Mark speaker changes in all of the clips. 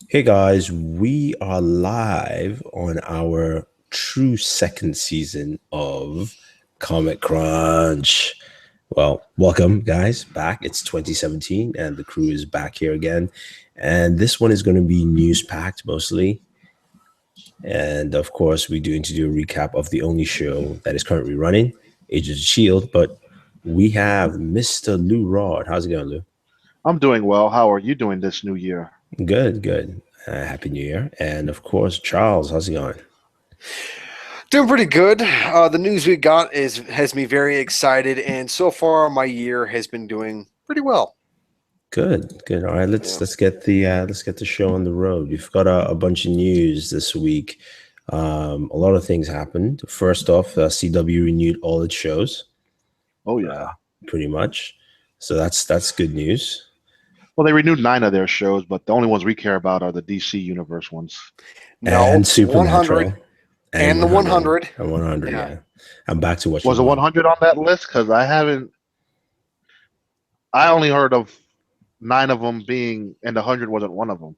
Speaker 1: Hey guys, we are live on our true second season of Comic Crunch. Well, welcome guys back. It's 2017 and the crew is back here again. And this one is going to be news packed mostly. And of course, we're going to do a recap of the only show that is currently running, Agents of Shield. But we have Mr. Lou Rod. How's it going, Lou?
Speaker 2: I'm doing well. How are you doing this new year?
Speaker 1: Good, good. Happy New Year. And of course, Charles, how's it going?
Speaker 3: Doing pretty good. The news we got has me very excited, and so far my year has been doing pretty well.
Speaker 1: Good, good. All right, let's get the show on the road. We've got a bunch of news this week. A lot of things happened. First off, CW renewed all its shows.
Speaker 2: Oh yeah,
Speaker 1: pretty much. So that's good news.
Speaker 2: Well, they renewed 9 of their shows, but the only ones we care about are the DC Universe ones.
Speaker 1: No, and Supernatural.
Speaker 3: And the 100.
Speaker 1: And 100, yeah. I'm back to watching.
Speaker 2: Was it 100 on that list? Because I only heard of 9 of them being, and the 100 wasn't one of them.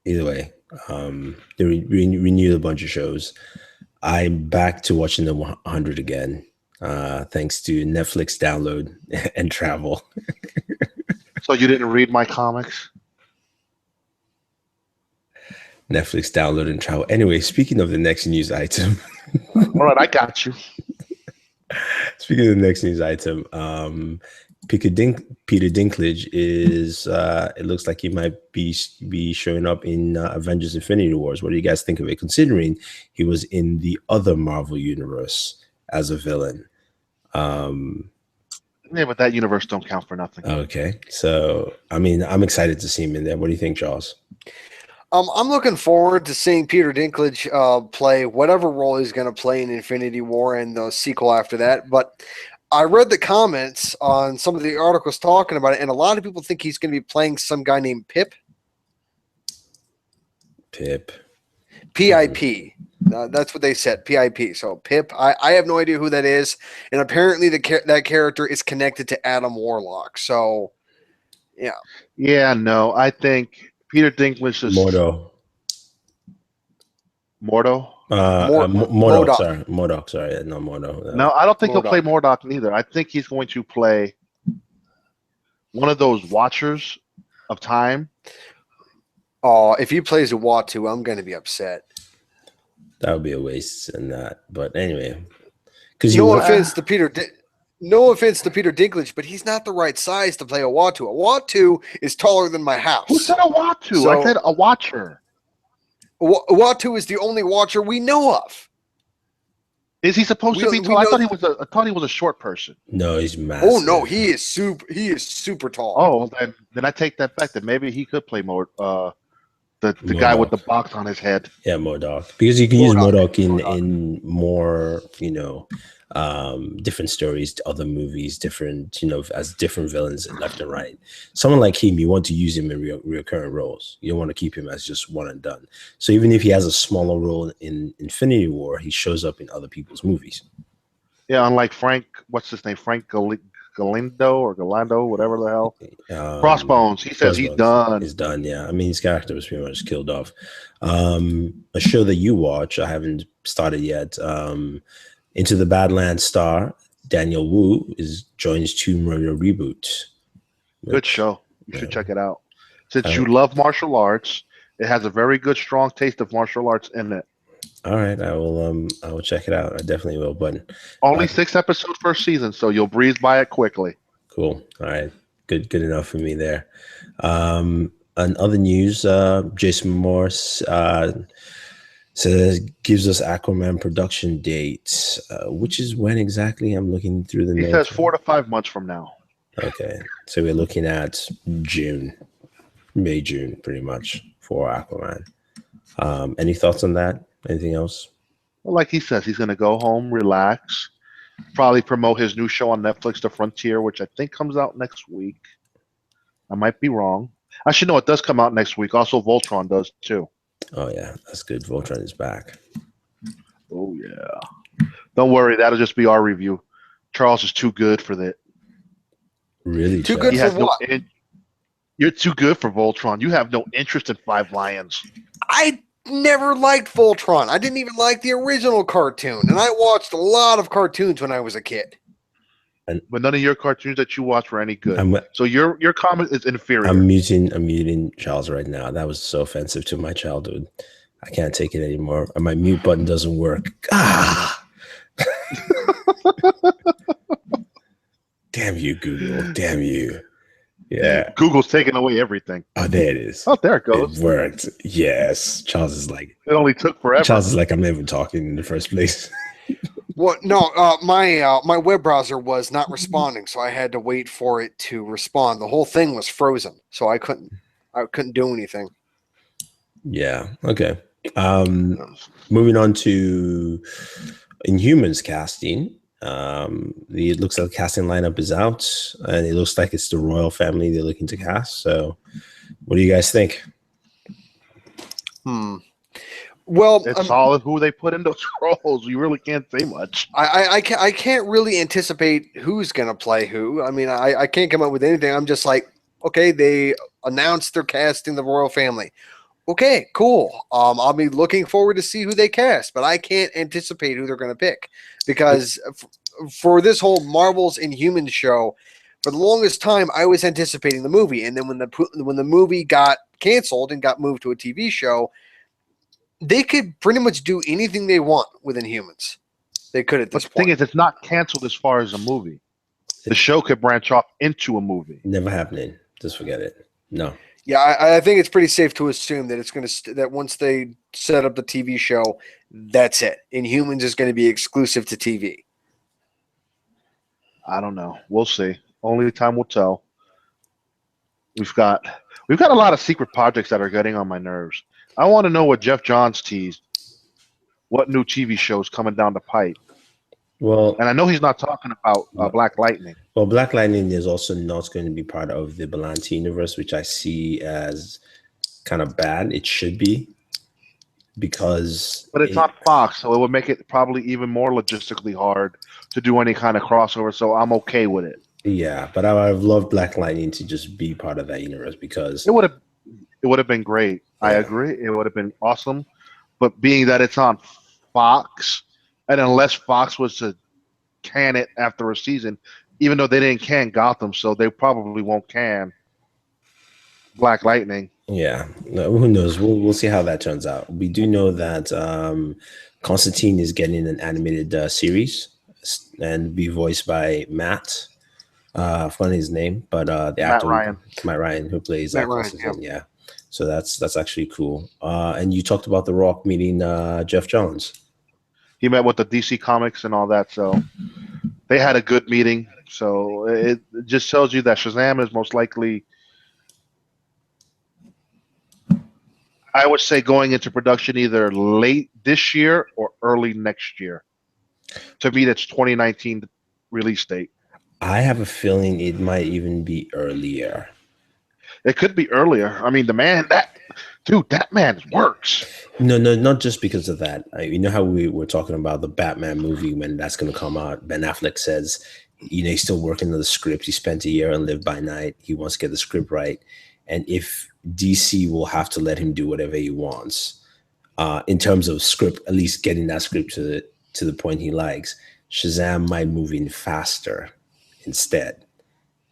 Speaker 1: Either way, they renewed a bunch of shows. I'm back to watching the 100 again, thanks to Netflix download and travel.
Speaker 2: So you didn't read my comics?
Speaker 1: Netflix download and travel. Anyway, speaking of the next news item.
Speaker 2: All right, I got you.
Speaker 1: Speaking of the next news item, Peter Dinklage is, it looks like he might be showing up in Avengers Infinity Wars. What do you guys think of it, considering he was in the other Marvel universe as a villain?
Speaker 2: Yeah, but that universe don't count for nothing.
Speaker 1: Okay, so I mean, I'm excited to see him in there. What do you think, Charles?
Speaker 3: I'm looking forward to seeing Peter Dinklage play whatever role he's going to play in Infinity War and the sequel after that. But I read the comments on some of the articles talking about it, and a lot of people think he's going to be playing some guy named Pip.
Speaker 1: Pip.
Speaker 3: P-I-P. That's what they said, P-I-P. So Pip, I have no idea who that is, and apparently that character is connected to Adam Warlock. So, yeah.
Speaker 2: Yeah, no, I think Peter Dinklage is
Speaker 1: Mordo.
Speaker 3: MODOK.
Speaker 1: Sorry, MODOK. Sorry, no Mordo.
Speaker 2: No, I don't think he'll play MODOK neither. I think he's going to play one of those Watchers of Time.
Speaker 3: Oh, if he plays a Uatu, I'm going to be upset.
Speaker 1: That would be a waste in that. But anyway, because
Speaker 3: no offense to Peter Dinklage, but he's not the right size to play a Uatu. A Uatu is taller than my house.
Speaker 2: Who said a Uatu? I said a Watcher.
Speaker 3: Uatu is the only Watcher we know of.
Speaker 2: Is he supposed to be tall? I thought he was a short person.
Speaker 1: No, he's massive.
Speaker 3: Oh no, he is super tall.
Speaker 2: Oh, then I take that back. Then maybe he could play more. The guy with the box on his head.
Speaker 1: Yeah, MODOK. Because you can use MODOK in more, different stories, other movies, different, as different villains left and right. Someone like him, you want to use him in recurring roles. You don't want to keep him as just one and done. So even if he has a smaller role in Infinity War, he shows up in other people's movies.
Speaker 2: Yeah, unlike Frank, what's his name? Frank Galando, whatever the hell. Crossbones. He says he's done.
Speaker 1: He's done, yeah. I mean, his character was pretty much killed off. A show that you watch, I haven't started yet. Into the Badlands star, Daniel Wu joins Tomb Raider reboot.
Speaker 2: Good show. You should check it out. Since you love martial arts, it has a very good, strong taste of martial arts in it.
Speaker 1: All right, I will check it out. I definitely will. But
Speaker 2: only 6 episodes first season, so you'll breeze by it quickly.
Speaker 1: Cool. All right, good enough for me there. And other news, Jason Morse gives us Aquaman production dates, which is when exactly? I'm looking through the notes.
Speaker 2: He says 4 to 5 months from now.
Speaker 1: Okay, so we're looking at May, June, pretty much for Aquaman. Any thoughts on that? Anything else?
Speaker 2: Well, like he says, he's going to go home, relax, probably promote his new show on Netflix, The Frontier, which I think comes out next week. I might be wrong. Actually, no, it does come out next week. Also, Voltron does too.
Speaker 1: Oh, yeah. That's good. Voltron is back.
Speaker 2: Oh, yeah. Don't worry. That'll just be our review. Charles is too good for that.
Speaker 1: Really?
Speaker 3: Too good for what?
Speaker 2: You're too good for Voltron. You have no interest in Five Lions.
Speaker 3: I never liked Voltron. I didn't even like the original cartoon, and I watched a lot of cartoons when I was a kid.
Speaker 2: But none of your cartoons that you watch were any good. So your comment is inferior.
Speaker 1: I'm muting Charles right now. That was so offensive to my childhood. I can't take it anymore. My mute button doesn't work. Ah! Damn you, Google. Damn you. Yeah.
Speaker 2: Google's taking away everything.
Speaker 1: Oh, there it is.
Speaker 2: Oh, there it goes.
Speaker 1: It worked. Yes. Charles is like,
Speaker 2: it only took forever.
Speaker 1: Charles is like, I'm never talking in the first place.
Speaker 3: Well, no, my web browser was not responding, so I had to wait for it to respond. The whole thing was frozen, so I couldn't do anything.
Speaker 1: Yeah. Okay. Moving on to Inhumans casting. It looks like the casting lineup is out, and it looks like it's the royal family they're looking to cast. So, what do you guys think?
Speaker 3: Well,
Speaker 2: it's solid who they put in those roles. You really can't say much.
Speaker 3: I can't really anticipate who's going to play who. I mean, I can't come up with anything. I'm just like, okay, they announced they're casting the royal family. Okay, cool. I'll be looking forward to see who they cast, but I can't anticipate who they're going to pick because for this whole Marvel's Inhumans show, for the longest time, I was anticipating the movie, and then when the movie got canceled and got moved to a TV show, they could pretty much do anything they want with Inhumans. They could at this point.
Speaker 2: The thing is, it's not canceled as far as a movie. The show could branch off into a movie.
Speaker 1: Never happening. Just forget it. No.
Speaker 3: Yeah, I think it's pretty safe to assume that it's going to that once they set up the TV show, that's it. Inhumans is going to be exclusive to TV.
Speaker 2: I don't know. We'll see. Only time will tell. We've got a lot of secret projects that are getting on my nerves. I want to know what Jeff Johns teased. What new TV shows coming down the pipe?
Speaker 1: Well,
Speaker 2: and I know he's not talking about Black Lightning.
Speaker 1: Well, Black Lightning is also not going to be part of the Berlanti universe, which I see as kind of bad. It should be because,
Speaker 2: but it's on Fox, so it would make it probably even more logistically hard to do any kind of crossover. So I'm okay with it.
Speaker 1: Yeah, but I would love Black Lightning to just be part of that universe because
Speaker 2: it would have been great. Yeah. I agree. It would have been awesome. But being that it's on Fox, and unless Fox was to can it after a season, even though they didn't can Gotham, so they probably won't can Black Lightning.
Speaker 1: Yeah, who knows? We'll see how that turns out. We do know that Constantine is getting an animated series and be voiced by Matt. Funny his name, but the actor Matt Ryan, who plays Constantine. Yeah, so that's actually cool. And you talked about The Rock meeting Jeff Johns.
Speaker 2: He met with the DC Comics and all that, so they had a good meeting. So it just tells you that Shazam is most likely, I would say, going into production either late this year or early next year to meet its 2019 release date.
Speaker 1: I have a feeling it might even be earlier.
Speaker 2: It could be earlier. I mean, that man works.
Speaker 1: No, not just because of that. You know how we were talking about the Batman movie when that's going to come out. Ben Affleck says, he's still working on the script. He spent a year on Live by Night. He wants to get the script right. And if DC will have to let him do whatever he wants in terms of script, at least getting that script to the point he likes, Shazam might move in faster instead.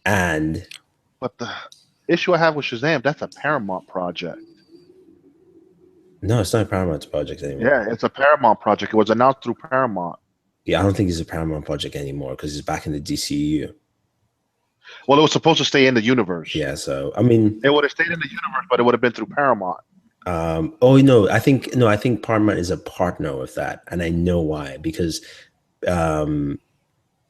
Speaker 2: But the issue I have with Shazam, that's a Paramount project.
Speaker 1: No, it's not a Paramount project anymore.
Speaker 2: Yeah, it's a Paramount project. It was announced through Paramount.
Speaker 1: Yeah, I don't think it's a Paramount project anymore because it's back in the DCU.
Speaker 2: Well, it was supposed to stay in the universe.
Speaker 1: Yeah, so I mean,
Speaker 2: it would have stayed in the universe, but it would have been through Paramount.
Speaker 1: I think Paramount is a partner with that, and I know why because they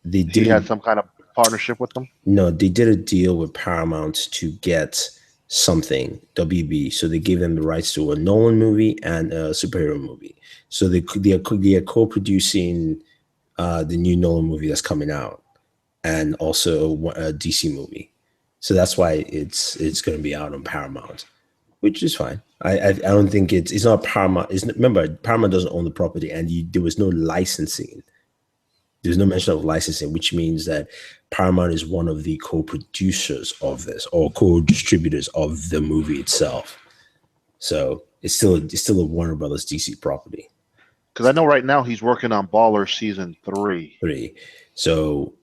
Speaker 1: did.
Speaker 2: He had some kind of partnership with them.
Speaker 1: No, they did a deal with Paramount to get something WB, so they gave them the rights to a Nolan movie and a superhero movie. So they are co-producing the new Nolan movie that's coming out, and also a DC movie. So that's why it's going to be out on Paramount, which is fine. I don't think it's not Paramount. Remember, Paramount doesn't own the property, and there was no licensing There's no mention of licensing, which means that Paramount is one of the co-producers of this or co-distributors of the movie itself. So it's still a Warner Brothers DC property.
Speaker 2: Because I know right now he's working on Baller season 3.
Speaker 1: So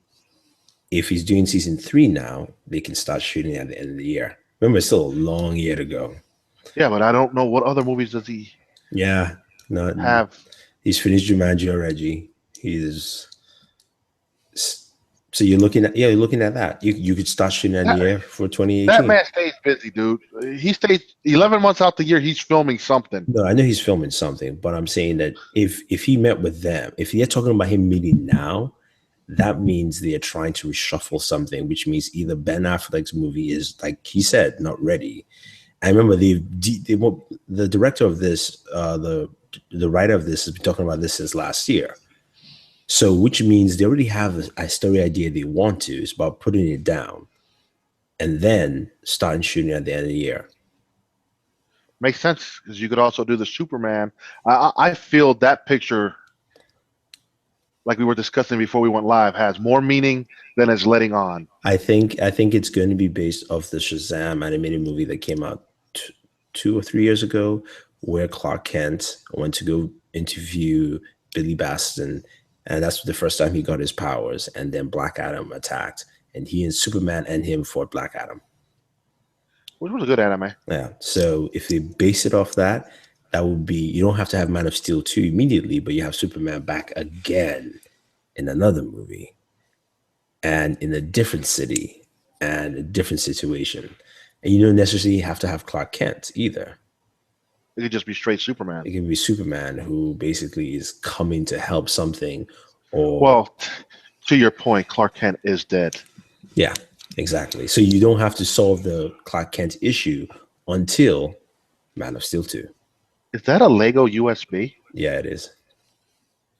Speaker 1: if he's doing season 3 now, they can start shooting at the end of the year. Remember, it's still a long year to go.
Speaker 2: Yeah, but I don't know what other movies does he have.
Speaker 1: He's finished Jumanji already. So you're looking at that. You could start shooting at the year for 2018.
Speaker 2: That man stays busy, dude. He stays 11 months out the year. He's filming something.
Speaker 1: No, I know he's filming something, but I'm saying that if he met with them, if they're talking about him meeting now, that means they're trying to reshuffle something, which means either Ben Affleck's movie is, like he said, not ready. I remember the director of this, the writer of this has been talking about this since last year. So, which means they already have a story idea they want to. It's about putting it down and then starting shooting at the end of the year.
Speaker 2: Makes sense, because you could also do the Superman. I feel that picture, like we were discussing before we went live, has more meaning than it's letting on.
Speaker 1: I think it's going to be based off the Shazam animated movie that came out 2 or 3 years ago, where Clark Kent went to go interview Billy Batson. And that's the first time he got his powers. And then Black Adam attacked. And he and Superman and him fought Black Adam.
Speaker 2: Which was a good anime.
Speaker 1: Yeah. So if they base it off that, that would be, you don't have to have Man of Steel 2 immediately, but you have Superman back again in another movie. And in a different city and a different situation. And you don't necessarily have to have Clark Kent either.
Speaker 2: It could just be straight Superman.
Speaker 1: It can be Superman who basically is coming to help something. Or
Speaker 2: well, to your point, Clark Kent is dead.
Speaker 1: Yeah, exactly. So you don't have to solve the Clark Kent issue until Man of Steel 2.
Speaker 2: Is that a Lego USB?
Speaker 1: Yeah, it is.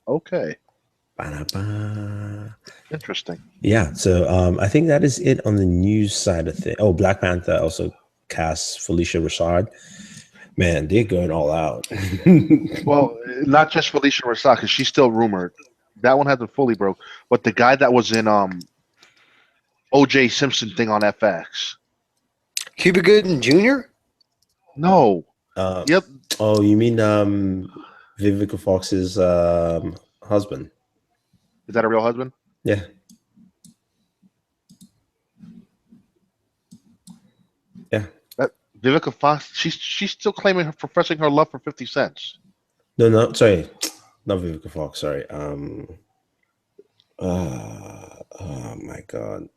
Speaker 2: Okay.
Speaker 1: Ba-da-ba.
Speaker 2: Interesting.
Speaker 1: Yeah, so I think that is it on the news side of things. Oh, Black Panther also casts Felicia Rashad. Man, they're going all out.
Speaker 2: Well, not just Felicia Rashad, because she's still rumored. That one hasn't fully broke. But the guy that was in O.J. Simpson thing on FX.
Speaker 3: Cuba Gooding Jr.?
Speaker 2: No. Yep.
Speaker 1: Oh, you mean Vivica Fox's husband?
Speaker 2: Is that a real husband?
Speaker 1: Yeah. Yeah.
Speaker 2: Vivica Fox, she's still claiming professing her love for 50 Cent.
Speaker 1: No, sorry. Not Vivica Fox, sorry. Oh my god.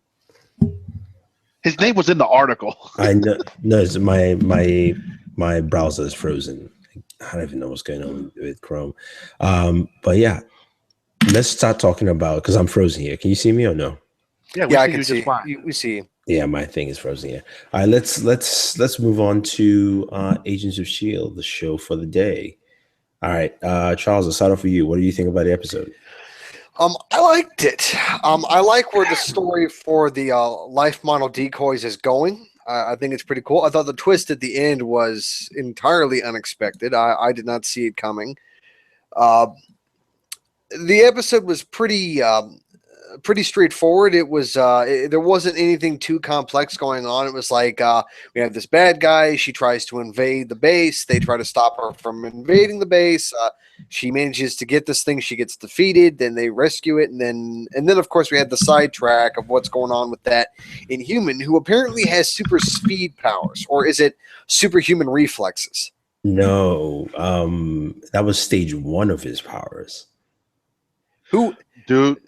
Speaker 2: His name was in the article.
Speaker 1: I know. No, it's my browser is frozen. I don't even know what's going on with Chrome. But yeah, let's start talking about, because I'm frozen here. Can you see me or no?
Speaker 2: Yeah,
Speaker 3: I can see. We see you.
Speaker 1: Yeah, my thing is frozen here. All right, let's move on to Agents of S.H.I.E.L.D., the show for the day. All right, Charles, I'll start off with you. What do you think about the episode?
Speaker 3: I liked it. I like where the story for the life model decoys is going. I think it's pretty cool. I thought the twist at the end was entirely unexpected. I did not see it coming. The episode was pretty straightforward. It was there wasn't anything too complex going on. It was like we have this bad guy. She tries to invade the base. They try to stop her from invading the base. She manages to get this thing. She gets defeated. Then they rescue it, and then of course we had the sidetrack of what's going on with that Inhuman, who apparently has super speed powers, or is it superhuman reflexes?
Speaker 1: No, that was stage 1 of his powers.
Speaker 3: Who,
Speaker 2: dude?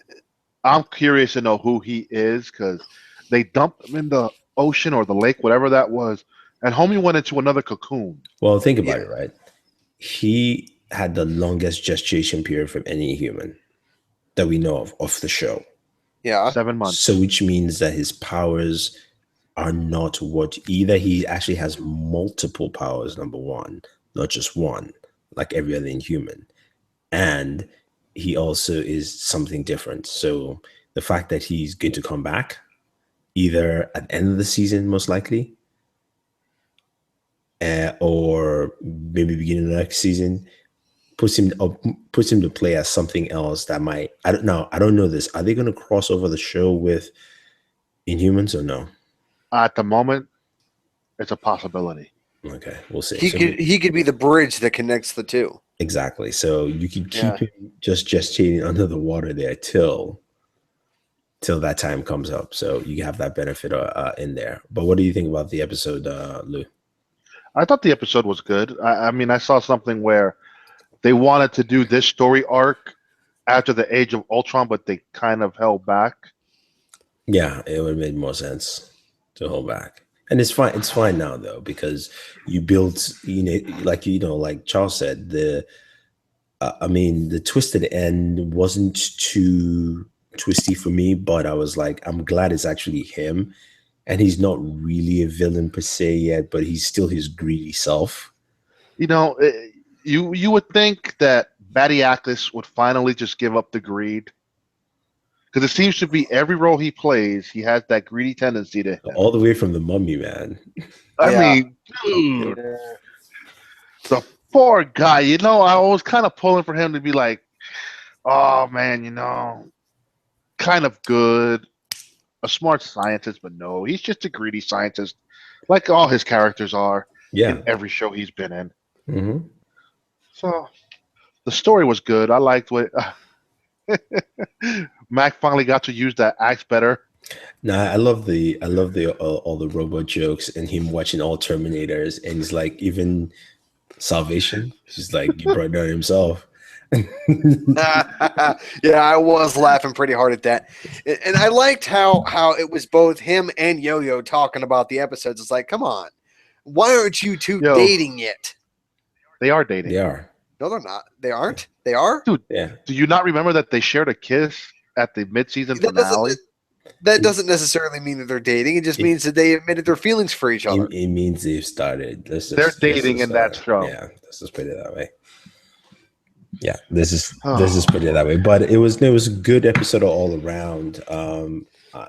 Speaker 2: I'm curious to know who he is, because they dumped him in the ocean or the lake, whatever that was, and homie went into another cocoon.
Speaker 1: Well, think about it, right? He had the longest gestation period from any human that we know of the show.
Speaker 3: Yeah.
Speaker 2: 7 months.
Speaker 1: So which means that his powers are not what, either he actually has multiple powers, number one, not just one, like every other Inhuman. And he also is something different. So the fact that he's going to come back either at the end of the season, most likely, or maybe beginning of the next season, puts him to play as something else that might. I don't know. I don't know this. Are they going to cross over the show with Inhumans or no?
Speaker 2: At the moment, it's a possibility.
Speaker 1: Okay, we'll see.
Speaker 3: He could be the bridge that connects the two.
Speaker 1: Exactly. So you can keep him just gestating under the water there till that time comes up. So you have that benefit in there. But what do you think about the episode, Lou?
Speaker 2: I thought the episode was good. I mean, I saw something where they wanted to do this story arc after the Age of Ultron, but they kind of held back.
Speaker 1: Yeah, it would have made more sense to hold back. And it's fine. It's fine now though, because you built, like Charles said, the twisted end wasn't too twisty for me, but I was like, I'm glad it's actually him, and he's not really a villain per se yet, but he's still his greedy self.
Speaker 2: You would think that Batiakis would finally just give up the greed. Because it seems to be every role he plays, he has that greedy tendency to.
Speaker 1: All the way from the Mummy, man.
Speaker 2: I mean, dude, the poor guy. I was kind of pulling for him to be like, oh man, kind of good, a smart scientist, but no, he's just a greedy scientist, like all his characters are.
Speaker 1: Yeah.
Speaker 2: In every show he's been in.
Speaker 1: Mm-hmm.
Speaker 2: So, the story was good. I liked what. Mac finally got to use that axe better.
Speaker 1: Nah, I love the all the robot jokes and him watching all Terminators, and he's like, even Salvation, he's like, he brought down himself.
Speaker 3: Yeah, I was laughing pretty hard at that, and I liked how it was both him and Yo-Yo talking about the episodes. It's like, come on, why aren't you two dating yet?
Speaker 2: They are dating.
Speaker 1: They are.
Speaker 3: No, they're not. They aren't. They are.
Speaker 2: Dude,
Speaker 1: yeah.
Speaker 2: Do you not remember that they shared a kiss at the mid-season finale?
Speaker 3: That doesn't necessarily mean that they're dating. It just means that they admitted their feelings for each other.
Speaker 1: It means they've started.
Speaker 2: They're dating in that show.
Speaker 1: Yeah, let's just put it that way. Yeah, this is put it that way. But it was a good episode all around.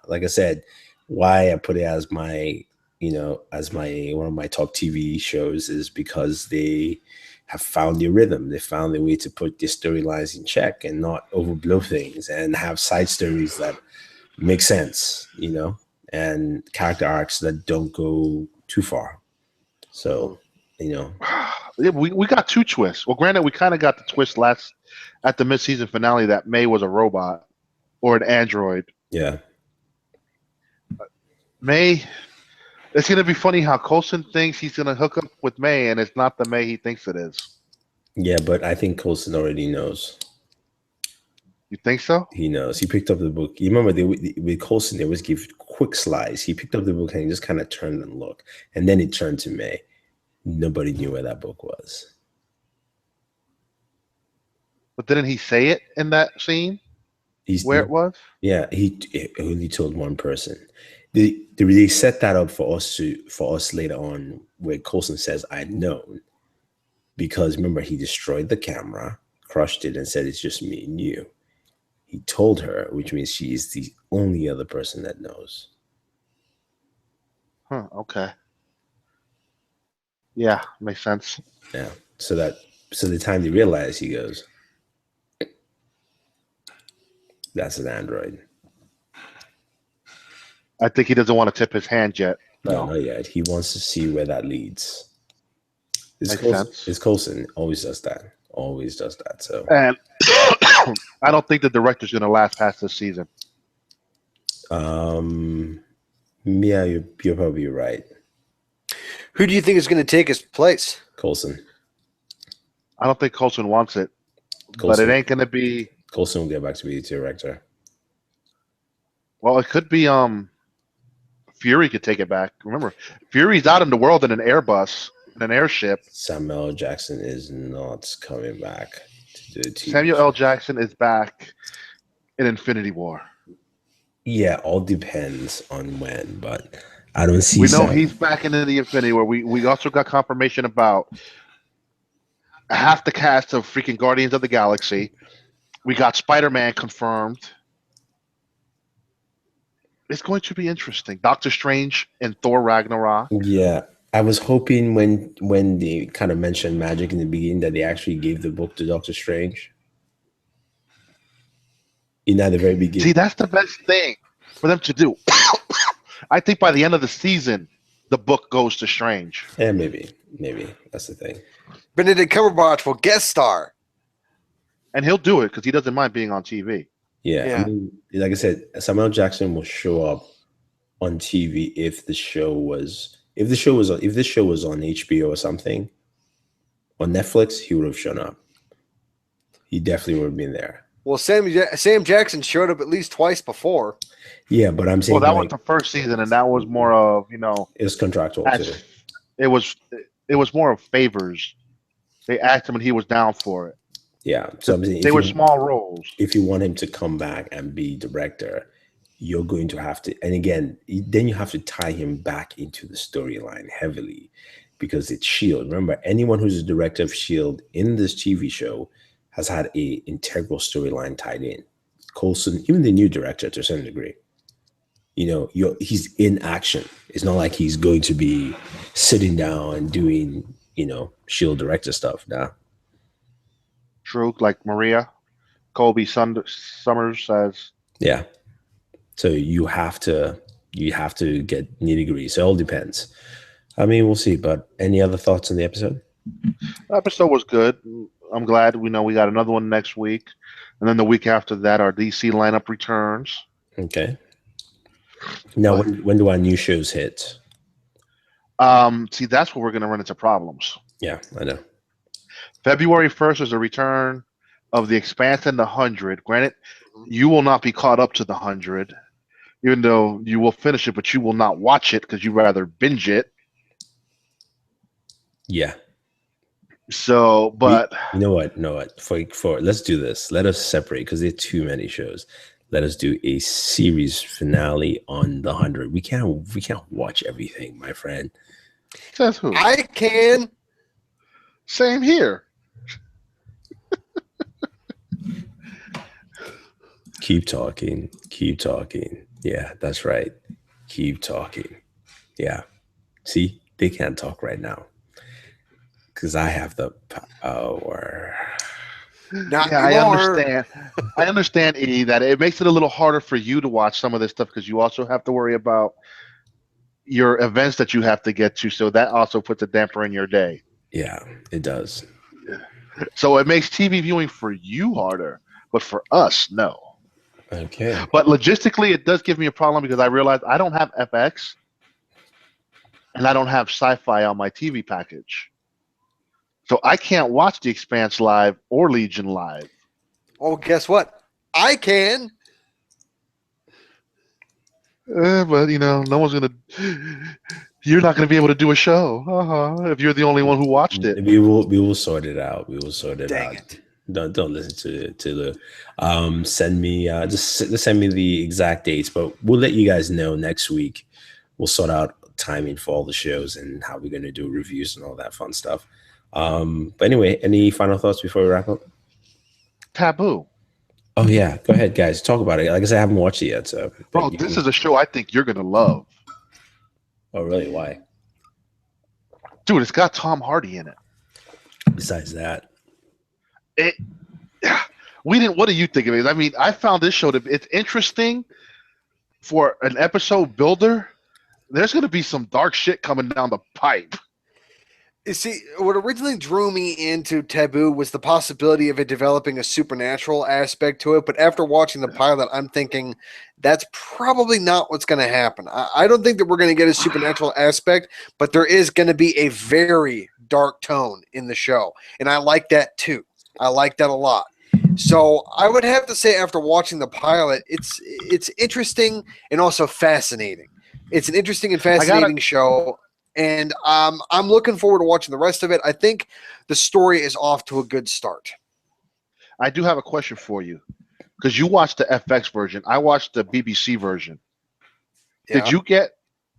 Speaker 1: Like I said, why I put it as my one of my top TV shows is because they have found their rhythm. They found their way to put their storylines in check and not overblow things and have side stories that make sense, and character arcs that don't go too far. So,
Speaker 2: we got two twists. Well, granted, we kind of got the twist at the mid-season finale that May was a robot or an android.
Speaker 1: Yeah.
Speaker 2: May, it's going to be funny how Coulson thinks he's going to hook up with May, and it's not the May he thinks it is.
Speaker 1: Yeah, but I think Coulson already knows.
Speaker 2: You think so?
Speaker 1: He knows. He picked up the book. You remember with Coulson, they always give quick slides. He picked up the book and he just kind of turned and looked. And then it turned to May. Nobody knew where that book was.
Speaker 2: But didn't he say it in that scene? Where it was?
Speaker 1: Yeah, he only told one person. They set that up for us later on, where Coulson says, "I'd known," because remember, he destroyed the camera, crushed it, and said, "It's just me and you." He told her, which means she is the only other person that knows.
Speaker 2: Huh. Okay. Yeah, makes sense.
Speaker 1: Yeah. So the time they realize, he goes, "That's an android."
Speaker 2: I think he doesn't want to tip his hand yet.
Speaker 1: No, not yet. He wants to see where that leads.
Speaker 2: Makes sense.
Speaker 1: It's Coulson always does that. Always does that. So,
Speaker 2: and I don't think the director's going to last past this season.
Speaker 1: Yeah, you're probably right.
Speaker 3: Who do you think is going to take his place?
Speaker 1: Coulson.
Speaker 2: I don't think Coulson wants it, but it ain't going to be.
Speaker 1: Coulson will get back to be the director.
Speaker 2: Well, it could be. Fury could take it back. Remember, Fury's out in the world in an Airbus, in an airship.
Speaker 1: Samuel L. Jackson is not coming back to do TV.
Speaker 2: Samuel L. Jackson is back in Infinity War.
Speaker 1: Yeah, all depends on when, but I don't see.
Speaker 2: We know he's back into the Infinity War. We also got confirmation about half the cast of freaking Guardians of the Galaxy. We got Spider-Man confirmed. It's going to be interesting. Doctor Strange and Thor Ragnarok.
Speaker 1: Yeah, I was hoping when they kind of mentioned magic in the beginning that they actually gave the book to Doctor Strange. At the very
Speaker 2: See,
Speaker 1: beginning.
Speaker 2: that's the best thing for them to do. I think by the end of the season, the book goes to Strange.
Speaker 1: Yeah, maybe that's the thing.
Speaker 3: Benedict Cumberbatch will guest star.
Speaker 2: And he'll do it because he doesn't mind being on TV.
Speaker 1: Yeah,
Speaker 3: Yeah.
Speaker 1: I mean, like I said, Samuel Jackson will show up on TV if this show was on HBO or something on Netflix. He would have shown up. He definitely would have been there.
Speaker 3: Well, Sam Jackson showed up at least twice before.
Speaker 1: Yeah, but I'm saying
Speaker 2: Well, that was the first season, and that was more of
Speaker 1: it's contractual too.
Speaker 2: it was more of favors. They asked him, and he was down for it.
Speaker 1: Yeah, so I'm saying
Speaker 2: they were small roles.
Speaker 1: If you want him to come back and be director, you're going to have to, and again, then you have to tie him back into the storyline heavily because it's Shield. Remember, anyone who's a director of Shield in this TV show has had a integral storyline tied in. Coulson, even the new director to a certain degree, he's in action. It's not like he's going to be sitting down and doing, Shield director stuff. Nah.
Speaker 2: True, like Maria, Colby Summers says.
Speaker 1: Yeah. So you have to get nitty-gritty. So it all depends. I mean, we'll see. But any other thoughts on the episode?
Speaker 2: The episode was good. I'm glad we got another one next week. And then the week after that, our DC lineup returns.
Speaker 1: Okay. Now, when do our new shows hit?
Speaker 2: See, that's where we're going to run into problems.
Speaker 1: Yeah, I know.
Speaker 2: February 1st is a return of The Expanse and The 100. Granted, you will not be caught up to The 100, even though you will finish it, but you will not watch it because you'd rather binge it.
Speaker 1: Yeah.
Speaker 2: So, but
Speaker 1: you know what? For let's do this. Let us separate because there are too many shows. Let us do a series finale on The 100. We can't watch everything, my friend.
Speaker 2: Says who?
Speaker 3: I can.
Speaker 2: Same here.
Speaker 1: Keep talking. Yeah, that's right. Keep talking. Yeah. See, they can't talk right now because I have the power.
Speaker 2: I understand. I understand, E, that it makes it a little harder for you to watch some of this stuff because you also have to worry about your events that you have to get to. So that also puts a damper in your day.
Speaker 1: Yeah, it does.
Speaker 2: So it makes TV viewing for you harder, but for us, no.
Speaker 1: Okay.
Speaker 2: But logistically, it does give me a problem because I realize I don't have FX and I don't have Sci-Fi on my TV package. So I can't watch The Expanse live or Legion live.
Speaker 3: Oh, guess what? I can.
Speaker 2: But no one's gonna. You're not gonna be able to do a show if you're the only one who watched it.
Speaker 1: We will sort it out.
Speaker 3: Dang it.
Speaker 1: Don't listen to the send me just send me the exact dates, but we'll let you guys know next week. We'll sort out timing for all the shows and how we're gonna do reviews and all that fun stuff. But anyway, any final thoughts before we wrap up?
Speaker 2: Taboo.
Speaker 1: Oh yeah, go ahead, guys. Talk about it. Like I said, I haven't watched it yet. So,
Speaker 2: bro, this is a show I think you're gonna love.
Speaker 1: Oh really? Why?
Speaker 2: Dude, it's got Tom Hardy in it.
Speaker 1: Besides that,
Speaker 2: we didn't. What do you think of it? I mean, I found this show it's interesting for an episode builder. There's gonna be some dark shit coming down the pipe.
Speaker 3: You see, what originally drew me into Taboo was the possibility of it developing a supernatural aspect to it. But after watching the pilot, I'm thinking that's probably not what's going to happen. I don't think that we're going to get a supernatural aspect, but there is going to be a very dark tone in the show. And I like that too. I like that a lot. So I would have to say after watching the pilot, it's interesting and also fascinating. It's an interesting and fascinating show. And I'm looking forward to watching the rest of it. I think the story is off to a good start.
Speaker 2: I do have a question for you because you watched the FX version. I watched the BBC version. Yeah. Did you get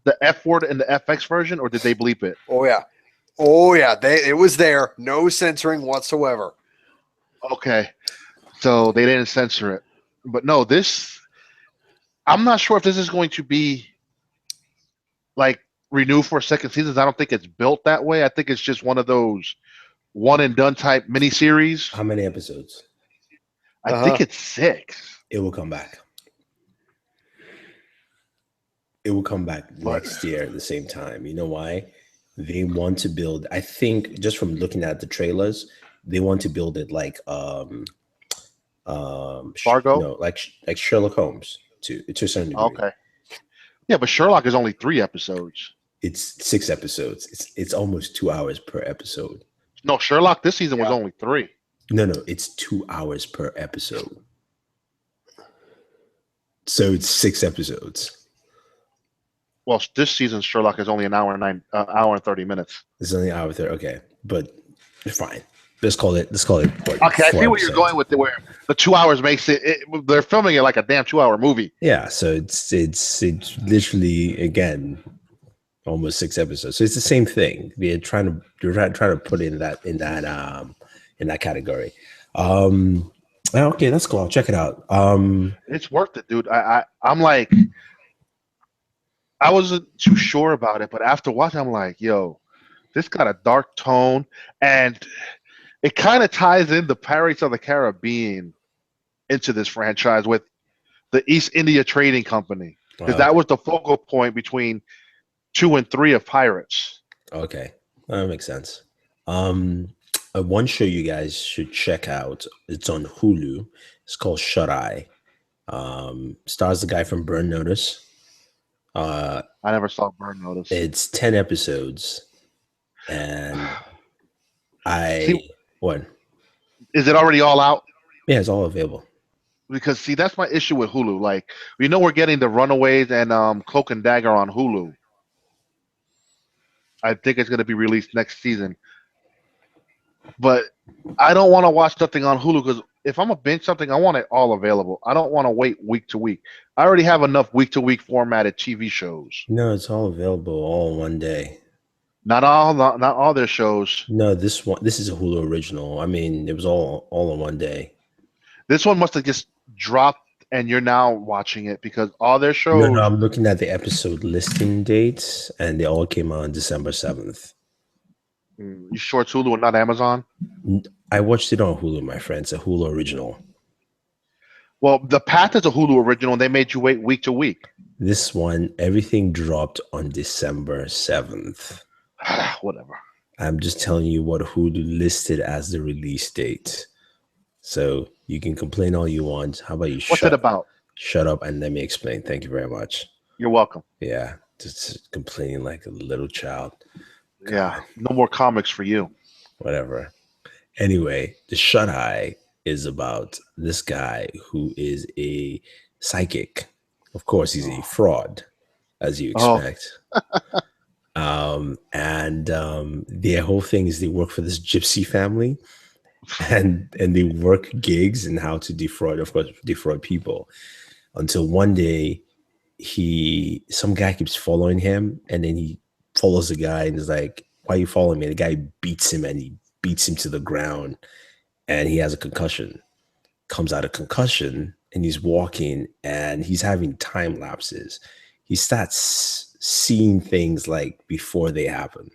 Speaker 2: the F word in the FX version, or did they bleep it?
Speaker 3: Oh yeah, it was there. No censoring whatsoever.
Speaker 2: Okay, so they didn't censor it. But no, I'm not sure if this is going to be like renew for second seasons. I don't think it's built that way. I think it's just one of those one and done type miniseries.
Speaker 1: How many episodes?
Speaker 2: I think it's 6.
Speaker 1: It will come back. It will come back next year at the same time. You know why? They want to build. I think just from looking at the trailers, they want to build it like
Speaker 2: Fargo?
Speaker 1: No, like Sherlock Holmes to a certain degree.
Speaker 2: Okay. Yeah, but Sherlock is only 3 episodes.
Speaker 1: It's 6 episodes. It's almost 2 hours per episode.
Speaker 2: No, Sherlock this season was only 3.
Speaker 1: No, it's 2 hours per episode. So it's 6 episodes.
Speaker 2: Well, this season Sherlock is only an hour and 30 minutes.
Speaker 1: It's only an hour 30. Okay, but fine. Let's call it.
Speaker 2: Okay, I see what you're going with. Where the 2 hours makes it. They're filming it like a damn 2 hour movie.
Speaker 1: Yeah, so it's literally again almost 6 episodes. So it's the same thing. They're trying to put in that category. Okay, that's cool. I'll check it out.
Speaker 2: It's worth it, dude. I'm like, I wasn't too sure about it, but after watching, I'm like, yo, this got a dark tone, and it kind of ties in the Pirates of the Caribbean into this franchise with the East India Trading Company, because that was the focal point between 2 and 3 of Pirates.
Speaker 1: Okay, that makes sense. One show you guys should check out. It's on Hulu. It's called Shuteye. Stars the guy from Burn Notice.
Speaker 2: I never saw Burn Notice.
Speaker 1: It's 10 episodes, and what?
Speaker 2: Is it already all out?
Speaker 1: Yeah, it's all available.
Speaker 2: Because see, that's my issue with Hulu. Like, we know we're getting the Runaways and Cloak and Dagger on Hulu. I think it's going to be released next season. But I don't want to watch something on Hulu because if I'm going to binge something, I want it all available. I don't want to wait week to week. I already have enough week-to-week formatted TV shows.
Speaker 1: No, it's all available all in one day.
Speaker 2: Not all their shows.
Speaker 1: No, this is a Hulu original. I mean, it was all in one day.
Speaker 2: This one must have just dropped and you're now watching it because all their shows.
Speaker 1: No, I'm looking at the episode listing dates and they all came out on December 7th.
Speaker 2: You sure it's Hulu and not Amazon?
Speaker 1: I watched it on Hulu, my friend. It's a Hulu original.
Speaker 2: Well, The Path is a Hulu original, and they made you wait week to week.
Speaker 1: This one, everything dropped on December 7th.
Speaker 2: Whatever.
Speaker 1: I'm just telling you what Hulu listed as the release date. So you can complain all you want. How about you
Speaker 2: What's it about?
Speaker 1: Shut up and let me explain. Thank you very much.
Speaker 2: You're welcome.
Speaker 1: Yeah, just complaining like a little child. God.
Speaker 2: Yeah, no more comics for you.
Speaker 1: Whatever. Anyway, the Shuteye is about this guy who is a psychic. Of course, he's a fraud, as you expect. Their whole thing is they work for this gypsy family, and they work gigs and how to defraud people. Until one day, some guy keeps following him, and then he follows the guy and is like, "Why are you following me?" And the guy beats him, and he beats him to the ground. And he has a concussion, comes out of concussion, and he's walking and he's having time lapses. He starts seeing things like before they happen.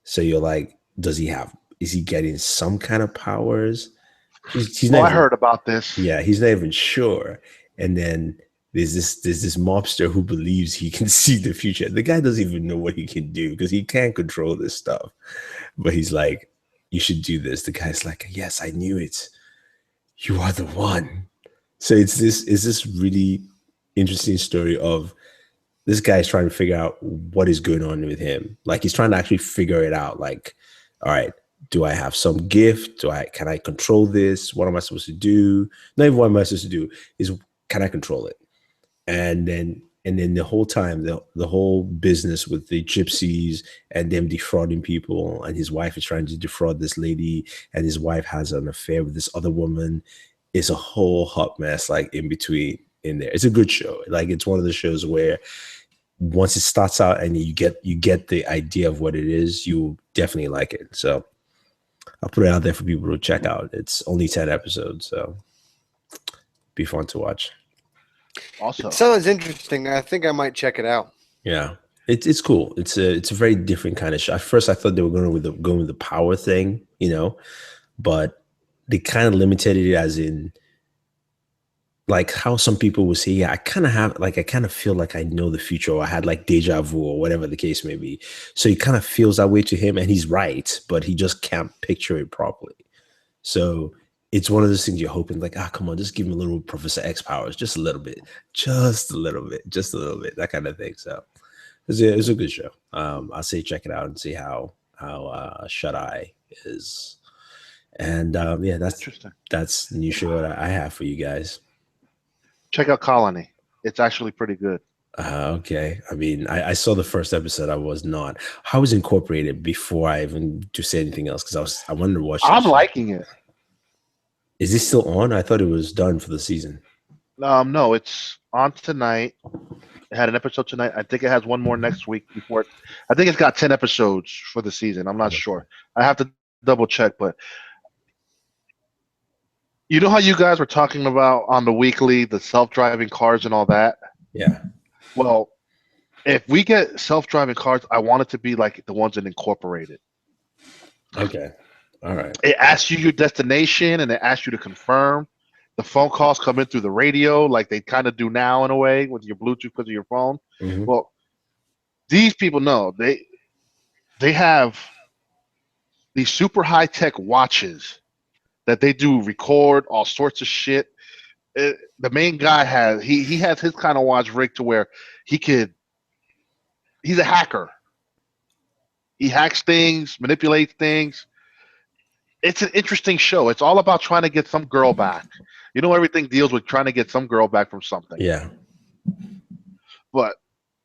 Speaker 1: So you're like, is he getting some kind of powers?
Speaker 2: I heard about this.
Speaker 1: Yeah, he's not even sure. And then there's this mobster who believes he can see the future. The guy doesn't even know what he can do because he can't control this stuff. But he's like, you should do this. The guy's like, yes, I knew it. You are the one. So it's this really interesting story of this guy's trying to figure out what is going on with him. Like he's trying to actually figure it out. Like, all right, do I have some gift? Can I control this? What am I supposed to do? Not even what am I supposed to do, is can I control it? And then the whole time, the whole business with the gypsies and them defrauding people, and his wife is trying to defraud this lady, and his wife has an affair with this other woman. It's a whole hot mess, like in between in there. It's a good show. Like it's one of the shows where once it starts out and you get the idea of what it is, you definitely like it. So I'll put it out there for people to check out. It's only 10 episodes, so be fun to watch.
Speaker 2: Also,
Speaker 3: it sounds interesting. I think I might check it out.
Speaker 1: Yeah, it's cool. It's a very different kind of show. At first, I thought they were going with the power thing, but they kind of limited it as in like how some people would say, yeah, I kind of feel like I know the future, or I had like deja vu, or whatever the case may be. So he kind of feels that way to him, and he's right, but he just can't picture it properly. So it's one of those things you're hoping, like, come on, just give him a little Professor X powers, just a little bit, that kind of thing. So it's a good show. I'll say check it out and see how Shuteye is. And yeah, that's the new show that I have for you guys.
Speaker 2: Check out Colony. It's actually pretty good.
Speaker 1: Okay. I mean, I saw the first episode. I was incorporated before I even to say anything else, because I wanted to watch.
Speaker 2: I'm liking it.
Speaker 1: Is this still on? I thought it was done for the season.
Speaker 2: No, it's on tonight. It had an episode tonight. I think it has one more next week before. I think it's got 10 episodes for the season. I'm not sure. I have to double check, but you know how you guys were talking about on the weekly, the self-driving cars and all that?
Speaker 1: Yeah.
Speaker 2: Well, if we get self-driving cars, I want it to be like the ones in Incorporated.
Speaker 1: Okay. All right.
Speaker 2: It asks you your destination, and it asks you to confirm. The phone calls come in through the radio, like they kind of do now in a way with your Bluetooth because of your phone.
Speaker 1: Mm-hmm.
Speaker 2: Well, these people know they have these super high-tech watches that they do record all sorts of shit. The main guy has his kind of watch rigged to where he's a hacker. He hacks things, manipulates things. It's an interesting show. It's all about trying to get some girl back. Everything deals with trying to get some girl back from something.
Speaker 1: Yeah.
Speaker 2: But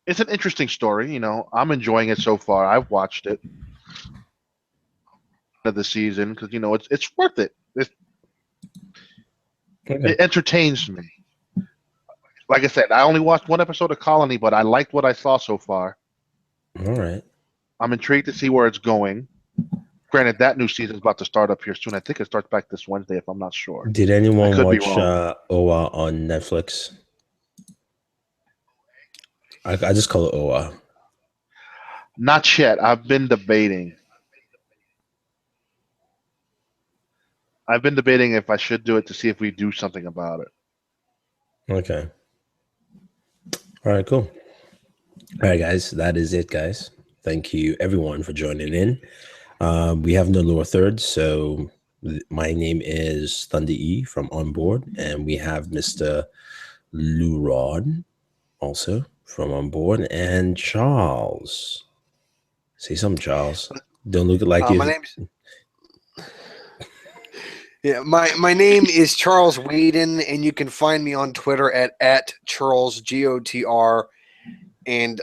Speaker 2: it's an interesting story. I'm enjoying it so far. I've watched it of the season because it's worth it. It entertains me. Like I said, I only watched one episode of Colony, but I liked what I saw so far.
Speaker 1: All right.
Speaker 2: I'm intrigued to see where it's going. Granted, that new season is about to start up here soon. I think it starts back this Wednesday, if I'm not sure.
Speaker 1: Did anyone watch OA on Netflix? I just call it OA.
Speaker 2: Not yet. I've been debating if I should do it to see if we do something about it.
Speaker 1: Okay. All right, cool. All right, guys. That is it, guys. Thank you, everyone, for joining in. We have no lower thirds, so my name is Thunder E from OnBoored, and we have Mr. Lou Rod also from OnBoored, and Charles. Say something, Charles. Don't look like you.
Speaker 3: My name's my name is Charles Whedon, and you can find me on Twitter at Charles GOTR. And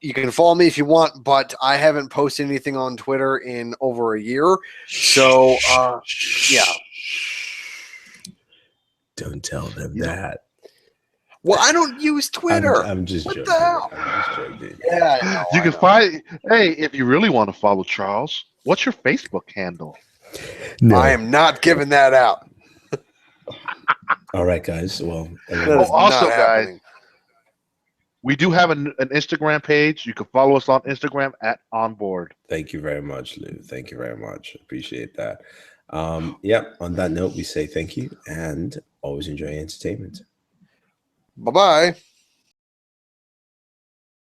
Speaker 3: you can follow me if you want, but I haven't posted anything on Twitter in over a year. So, yeah.
Speaker 1: Don't tell them that.
Speaker 3: Well, I don't use Twitter.
Speaker 1: I'm just joking.
Speaker 3: The hell?
Speaker 1: I'm just joking.
Speaker 3: Yeah,
Speaker 2: you can find. Hey, if you really want to follow Charles, what's your Facebook handle?
Speaker 1: No.
Speaker 3: I am not giving that out.
Speaker 1: All right, guys. Well,
Speaker 2: also, guys, we do have an Instagram page. You can follow us on Instagram at OnBoored.
Speaker 1: Thank you very much, Lou. Thank you very much. Appreciate that. Yeah, on that note, we say thank you and always enjoy entertainment.
Speaker 3: Bye-bye.